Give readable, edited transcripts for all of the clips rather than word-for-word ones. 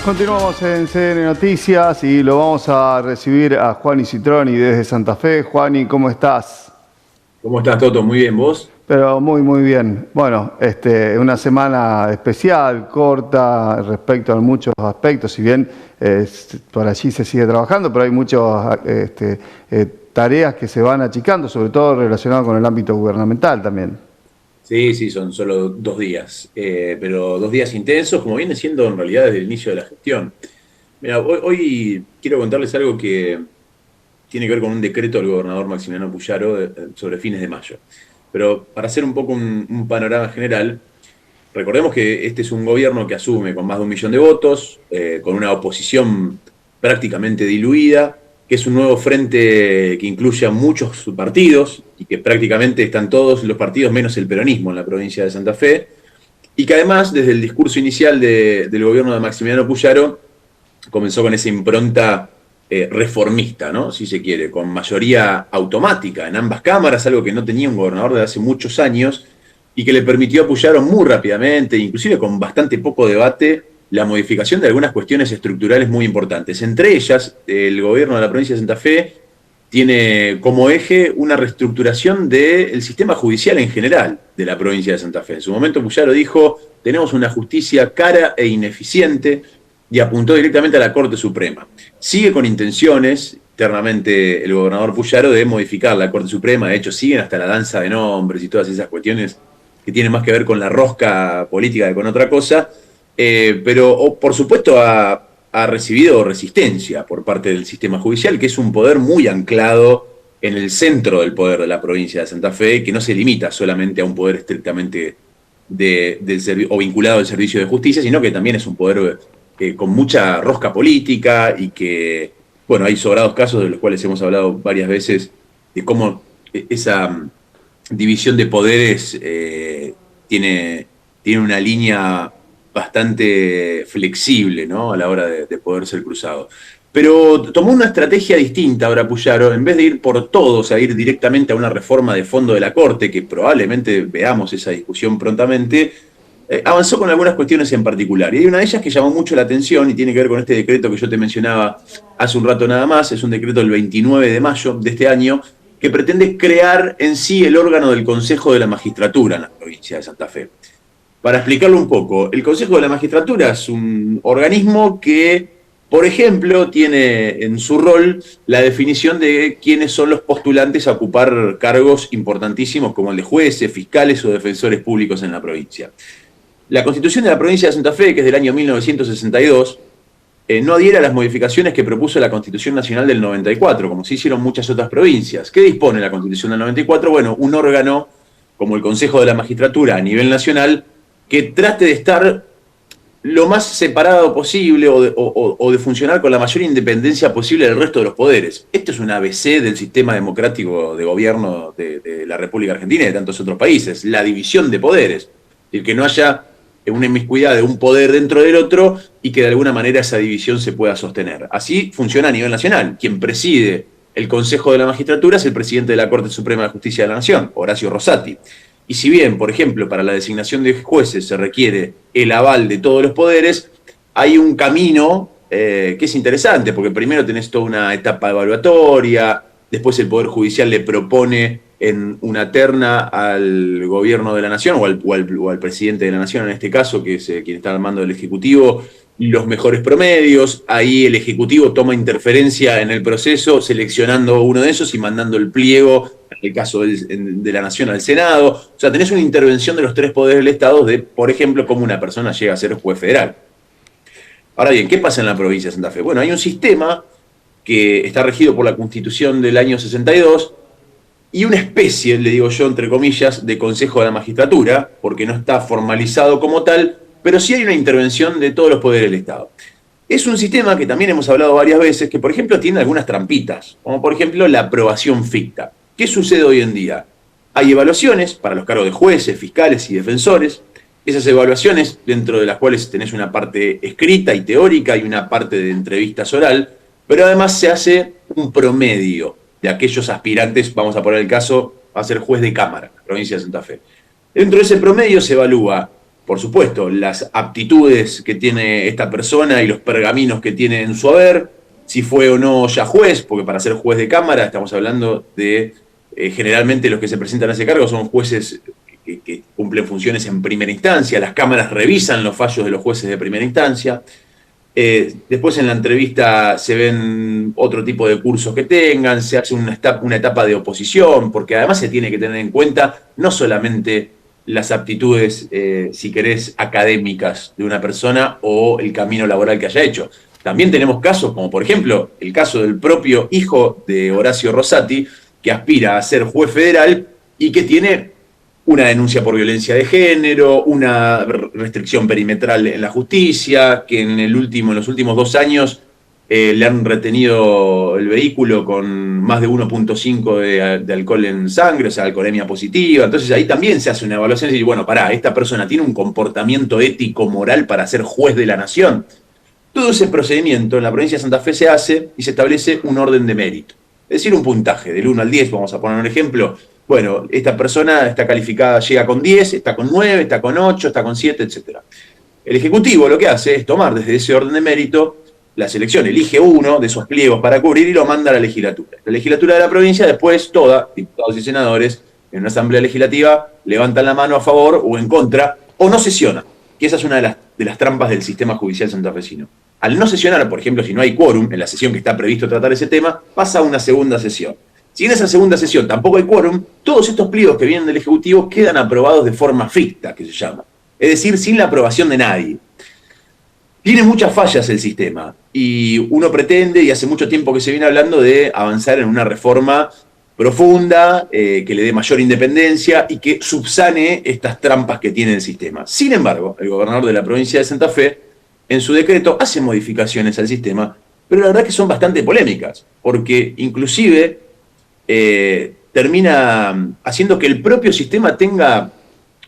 Continuamos en CN Noticias y lo vamos a recibir a Juani Citroni desde Santa Fe. Juani, ¿cómo estás? ¿Cómo estás, Toto? Muy bien, ¿vos? Pero muy, muy bien. Bueno, una semana especial, corta, respecto a muchos aspectos. Si bien por allí se sigue trabajando, pero hay muchas tareas que se van achicando, sobre todo relacionadas con el ámbito gubernamental también. Sí, sí, son solo 2 días, pero 2 días intensos, como viene siendo en realidad desde el inicio de la gestión. Mira, hoy quiero contarles algo que tiene que ver con un decreto del gobernador Maximiliano Puyaro sobre fines de mayo. Pero para hacer un poco un panorama general, recordemos que este es un gobierno que asume con más de 1 millón de votos, con una oposición prácticamente diluida, que es un nuevo frente que incluye a muchos partidos y que prácticamente están todos los partidos menos el peronismo en la provincia de Santa Fe, y que además desde el discurso inicial del gobierno de Maximiliano Puyaro comenzó con esa impronta reformista, ¿no? Si se quiere, con mayoría automática en ambas cámaras, algo que no tenía un gobernador desde hace muchos años, y que le permitió a Puyaro muy rápidamente, inclusive con bastante poco debate, la modificación de algunas cuestiones estructurales muy importantes. Entre ellas, el gobierno de la provincia de Santa Fe tiene como eje una reestructuración del sistema judicial en general de la provincia de Santa Fe. En su momento Puyaro dijo, tenemos una justicia cara e ineficiente, y apuntó directamente a la Corte Suprema. Sigue con intenciones, internamente el gobernador Puyaro, de modificar la Corte Suprema. De hecho, siguen hasta la danza de nombres y todas esas cuestiones que tienen más que ver con la rosca política que con otra cosa, pero por supuesto ha recibido resistencia por parte del sistema judicial, que es un poder muy anclado en el centro del poder de la provincia de Santa Fe, que no se limita solamente a un poder estrictamente o vinculado al servicio de justicia, sino que también es un poder con mucha rosca política y que, bueno, hay sobrados casos de los cuales hemos hablado varias veces, de cómo esa división de poderes tiene una línea bastante flexible, ¿no? A la hora de poder ser cruzado. Pero tomó una estrategia distinta ahora Puyaro, en vez de ir por todos, a ir directamente a una reforma de fondo de la Corte, que probablemente veamos esa discusión prontamente, avanzó con algunas cuestiones en particular. Y hay una de ellas que llamó mucho la atención y tiene que ver con este decreto que yo te mencionaba hace un rato nada más. Es un decreto del 29 de mayo de este año que pretende crear en sí el órgano del Consejo de la Magistratura en la provincia de Santa Fe. Para explicarlo un poco, el Consejo de la Magistratura es un organismo que, por ejemplo, tiene en su rol la definición de quiénes son los postulantes a ocupar cargos importantísimos como el de jueces, fiscales o defensores públicos en la provincia. La Constitución de la provincia de Santa Fe, que es del año 1962, no adhiere a las modificaciones que propuso la Constitución Nacional del 94, como se hicieron muchas otras provincias. ¿Qué dispone la Constitución del 94? Bueno, un órgano como el Consejo de la Magistratura a nivel nacional que trate de estar lo más separado posible o de funcionar con la mayor independencia posible del resto de los poderes. Esto es un ABC del sistema democrático de gobierno de la República Argentina y de tantos otros países, la división de poderes, el que no haya una inmiscuidad de un poder dentro del otro y que de alguna manera esa división se pueda sostener. Así funciona a nivel nacional. Quien preside el Consejo de la Magistratura es el presidente de la Corte Suprema de Justicia de la Nación, Horacio Rosati. Y si bien, por ejemplo, para la designación de jueces se requiere el aval de todos los poderes, hay un camino que es interesante, porque primero tenés toda una etapa evaluatoria, después el Poder Judicial le propone en una terna al gobierno de la nación o al presidente de la nación, en este caso, que es quien está al mando del Ejecutivo, los mejores promedios. Ahí el Ejecutivo toma interferencia en el proceso, seleccionando uno de esos y mandando el pliego, en el caso de la nación, al Senado. O sea, tenés una intervención de los tres poderes del Estado de, por ejemplo, cómo una persona llega a ser juez federal. Ahora bien, ¿qué pasa en la provincia de Santa Fe? Bueno, hay un sistema que está regido por la Constitución del año 62 y una especie, le digo yo, entre comillas, de Consejo de la Magistratura, porque no está formalizado como tal, pero sí hay una intervención de todos los poderes del Estado. Es un sistema que también hemos hablado varias veces, que por ejemplo tiene algunas trampitas, como por ejemplo la aprobación ficta. ¿Qué sucede hoy en día? Hay evaluaciones para los cargos de jueces, fiscales y defensores. Esas evaluaciones, dentro de las cuales tenés una parte escrita y teórica y una parte de entrevistas oral, pero además se hace un promedio de aquellos aspirantes, vamos a poner el caso, a ser juez de cámara, provincia de Santa Fe. Dentro de ese promedio se evalúa por supuesto, las aptitudes que tiene esta persona y los pergaminos que tiene en su haber, si fue o no ya juez, porque para ser juez de cámara estamos hablando de, generalmente los que se presentan a ese cargo son jueces que cumplen funciones en primera instancia, las cámaras revisan los fallos de los jueces de primera instancia. Después en la entrevista se ven otro tipo de cursos que tengan, se hace una etapa de oposición, porque además se tiene que tener en cuenta no solamente las aptitudes, si querés, académicas de una persona o el camino laboral que haya hecho. También tenemos casos, como por ejemplo el caso del propio hijo de Horacio Rosati, que aspira a ser juez federal y que tiene una denuncia por violencia de género, una restricción perimetral en la justicia, que en los últimos 2 años le han retenido el vehículo con más de 1.5 de alcohol en sangre, o sea, alcoholemia positiva. Entonces ahí también se hace una evaluación y dice, bueno, pará, esta persona tiene un comportamiento ético, moral para ser juez de la nación. Todo ese procedimiento en la provincia de Santa Fe se hace y se establece un orden de mérito. Es decir, un puntaje del 1 al 10, vamos a poner un ejemplo. Bueno, esta persona está calificada, llega con 10, está con 9, está con 8, está con 7, etc. El Ejecutivo lo que hace es tomar desde ese orden de mérito la selección, elige uno de esos pliegos para cubrir y lo manda a la legislatura. La legislatura de la provincia después, toda, diputados y senadores, en una asamblea legislativa, levantan la mano a favor o en contra, o no sesionan, que esa es una de las trampas del sistema judicial santafesino. Al no sesionar, por ejemplo, si no hay quórum en la sesión que está previsto tratar ese tema, pasa a una segunda sesión. Si en esa segunda sesión tampoco hay quórum, todos estos pliegos que vienen del Ejecutivo quedan aprobados de forma ficta, que se llama. Es decir, sin la aprobación de nadie. Tiene muchas fallas el sistema y uno pretende, y hace mucho tiempo que se viene hablando, de avanzar en una reforma profunda, que le dé mayor independencia y que subsane estas trampas que tiene el sistema. Sin embargo, el gobernador de la provincia de Santa Fe, en su decreto, hace modificaciones al sistema, pero la verdad que son bastante polémicas, porque inclusive termina haciendo que el propio sistema tenga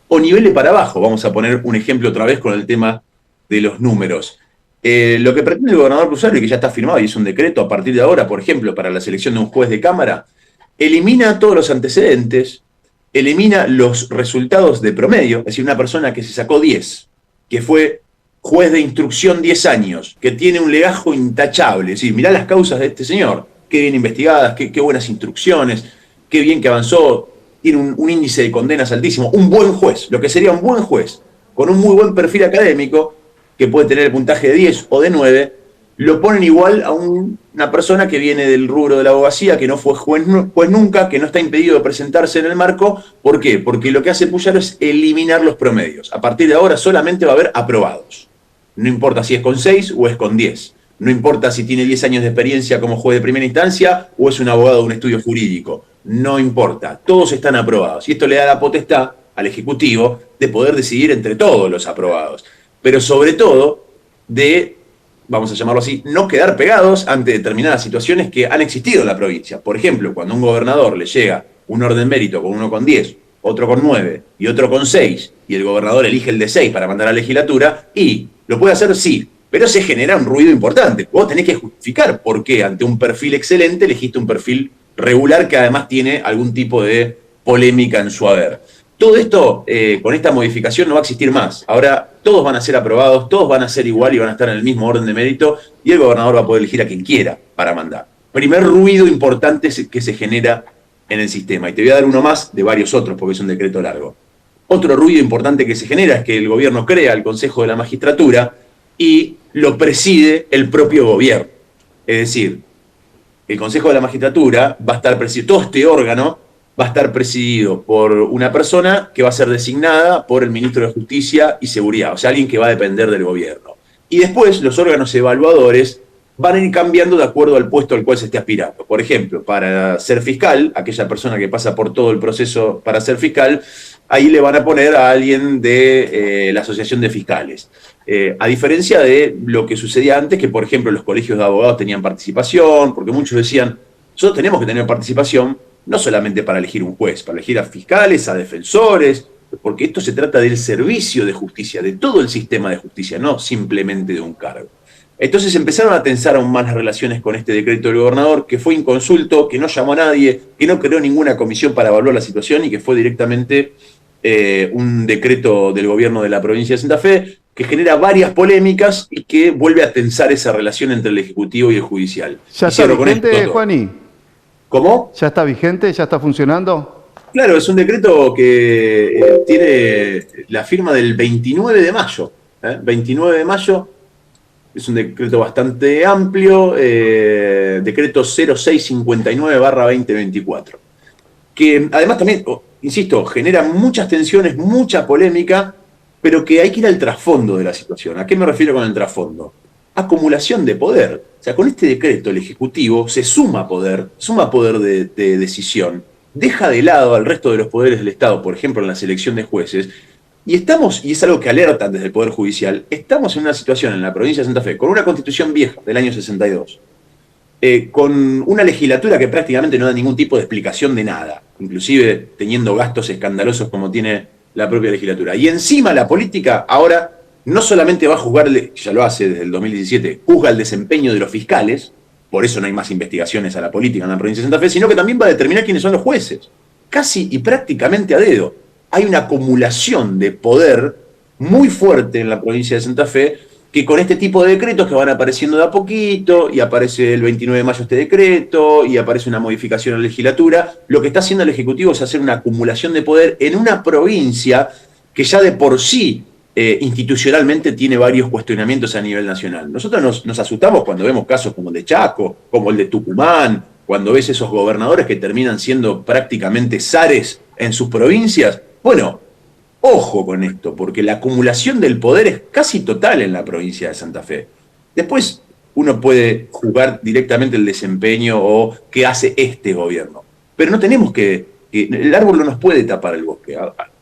o nivele para abajo. Vamos a poner un ejemplo otra vez con el tema de los números. Lo que pretende el gobernador Cruzado, y que ya está firmado y es un decreto a partir de ahora, por ejemplo, para la selección de un juez de cámara, elimina todos los antecedentes, elimina los resultados de promedio, es decir, una persona que se sacó 10, que fue juez de instrucción 10 años, que tiene un legajo intachable, es decir, mirá las causas de este señor, qué bien investigadas, qué buenas instrucciones, qué bien que avanzó, tiene un índice de condenas altísimo, un buen juez, lo que sería un buen juez, con un muy buen perfil académico, que puede tener el puntaje de 10 o de 9, lo ponen igual a una persona que viene del rubro de la abogacía, que no fue juez nunca, que no está impedido de presentarse en el marco. ¿Por qué? Porque lo que hace Puyaro es eliminar los promedios. A partir de ahora solamente va a haber aprobados. No importa si es con 6 o es con 10. No importa si tiene 10 años de experiencia como juez de primera instancia o es un abogado de un estudio jurídico. No importa. Todos están aprobados. Y esto le da la potestad al Ejecutivo de poder decidir entre todos los aprobados. Pero sobre todo de, vamos a llamarlo así, no quedar pegados ante determinadas situaciones que han existido en la provincia. Por ejemplo, cuando a un gobernador le llega un orden mérito con uno con 10, otro con 9 y otro con 6, y el gobernador elige el de 6 para mandar a la legislatura, y lo puede hacer, sí, pero se genera un ruido importante. Vos tenés que justificar por qué ante un perfil excelente elegiste un perfil regular que además tiene algún tipo de polémica en su haber. Todo esto, con esta modificación, no va a existir más. Ahora todos van a ser aprobados, todos van a ser igual y van a estar en el mismo orden de mérito, y el gobernador va a poder elegir a quien quiera para mandar. Primer ruido importante que se genera en el sistema. Y te voy a dar uno más de varios otros, porque es un decreto largo. Otro ruido importante que se genera es que el gobierno crea el Consejo de la Magistratura y lo preside el propio gobierno. Es decir, el Consejo de la Magistratura va a estar presidido, todo este órgano va a estar presidido por una persona que va a ser designada por el ministro de Justicia y Seguridad, o sea, alguien que va a depender del gobierno. Y después los órganos evaluadores van a ir cambiando de acuerdo al puesto al cual se esté aspirando. Por ejemplo, para ser fiscal, aquella persona que pasa por todo el proceso para ser fiscal, ahí le van a poner a alguien de la Asociación de Fiscales. A diferencia de lo que sucedía antes, que por ejemplo los colegios de abogados tenían participación, porque muchos decían, nosotros tenemos que tener participación, no solamente para elegir un juez, para elegir a fiscales, a defensores, porque esto se trata del servicio de justicia, de todo el sistema de justicia, no simplemente de un cargo. Entonces empezaron a tensar aún más las relaciones con este decreto del gobernador, que fue inconsulto, que no llamó a nadie, que no creó ninguna comisión para evaluar la situación y que fue directamente un decreto del gobierno de la provincia de Santa Fe que genera varias polémicas y que vuelve a tensar esa relación entre el Ejecutivo y el Judicial. ¿Ya Y está cierro con vigente, esto. Juani? ¿Cómo? ¿Ya está vigente? ¿Ya está funcionando? Claro, es un decreto que tiene la firma del 29 de mayo. 29 de mayo, es un decreto bastante amplio, decreto 0659/2024, que además también, insisto, genera muchas tensiones, mucha polémica, pero que hay que ir al trasfondo de la situación. ¿A qué me refiero con el trasfondo? Acumulación de poder. O sea, con este decreto el Ejecutivo se suma poder de decisión, deja de lado al resto de los poderes del Estado, por ejemplo, en la selección de jueces, y estamos, y es algo que alertan desde el Poder Judicial, estamos en una situación en la provincia de Santa Fe, con una constitución vieja del año 62, con una legislatura que prácticamente no da ningún tipo de explicación de nada, inclusive teniendo gastos escandalosos como tiene la propia legislatura. Y encima la política ahora no solamente va a juzgar, ya lo hace desde el 2017, juzga el desempeño de los fiscales, por eso no hay más investigaciones a la política en la provincia de Santa Fe, sino que también va a determinar quiénes son los jueces, casi y prácticamente a dedo. Hay una acumulación de poder muy fuerte en la provincia de Santa Fe, que con este tipo de decretos que van apareciendo de a poquito, y aparece el 29 de mayo este decreto, y aparece una modificación a la legislatura, lo que está haciendo el Ejecutivo es hacer una acumulación de poder en una provincia que ya de por sí institucionalmente tiene varios cuestionamientos a nivel nacional. Nosotros nos asustamos cuando vemos casos como el de Chaco, como el de Tucumán, cuando ves esos gobernadores que terminan siendo prácticamente zares en sus provincias. Bueno, ojo con esto, porque la acumulación del poder es casi total en la provincia de Santa Fe. Después uno puede jugar directamente el desempeño o qué hace este gobierno. Pero no tenemos el árbol no nos puede tapar el bosque.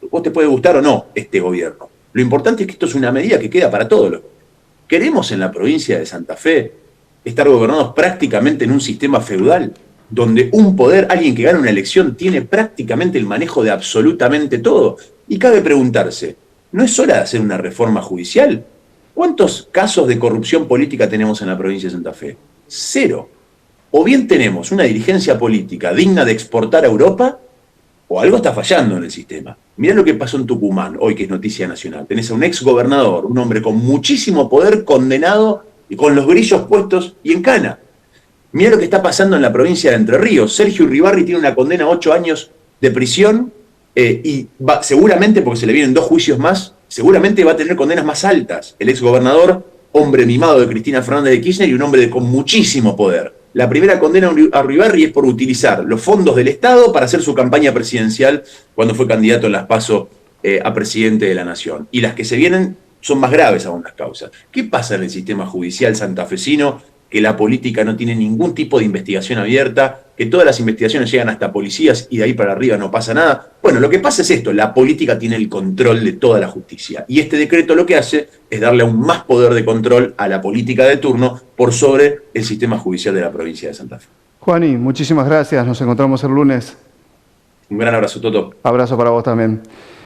Vos te puede gustar o no este gobierno. Lo importante es que esto es una medida que queda para todos los. ¿Queremos en la provincia de Santa Fe estar gobernados prácticamente en un sistema feudal, donde un poder, alguien que gana una elección, tiene prácticamente el manejo de absolutamente todo? Y cabe preguntarse, ¿no es hora de hacer una reforma judicial? ¿Cuántos casos de corrupción política tenemos en la provincia de Santa Fe? Cero. O bien tenemos una dirigencia política digna de exportar a Europa, o algo está fallando en el sistema. Mirá lo que pasó en Tucumán, hoy que es noticia nacional. Tenés a un ex gobernador, un hombre con muchísimo poder, condenado y con los grillos puestos y en cana. Mirá lo que está pasando en la provincia de Entre Ríos. Sergio Uribarri tiene una condena a 8 años de prisión y seguramente, porque se le vienen 2 juicios más, seguramente va a tener condenas más altas. El ex gobernador, hombre mimado de Cristina Fernández de Kirchner y un hombre con muchísimo poder. La primera condena a Uribarri es por utilizar los fondos del Estado para hacer su campaña presidencial cuando fue candidato en las PASO a presidente de la Nación. Y las que se vienen son más graves aún las causas. ¿Qué pasa en el sistema judicial santafesino? Que la política no tiene ningún tipo de investigación abierta, que todas las investigaciones llegan hasta policías y de ahí para arriba no pasa nada. Bueno, lo que pasa es esto, la política tiene el control de toda la justicia. Y este decreto lo que hace es darle aún más poder de control a la política de turno por sobre el sistema judicial de la provincia de Santa Fe. Juani, muchísimas gracias. Nos encontramos el lunes. Un gran abrazo, Toto. Abrazo para vos también.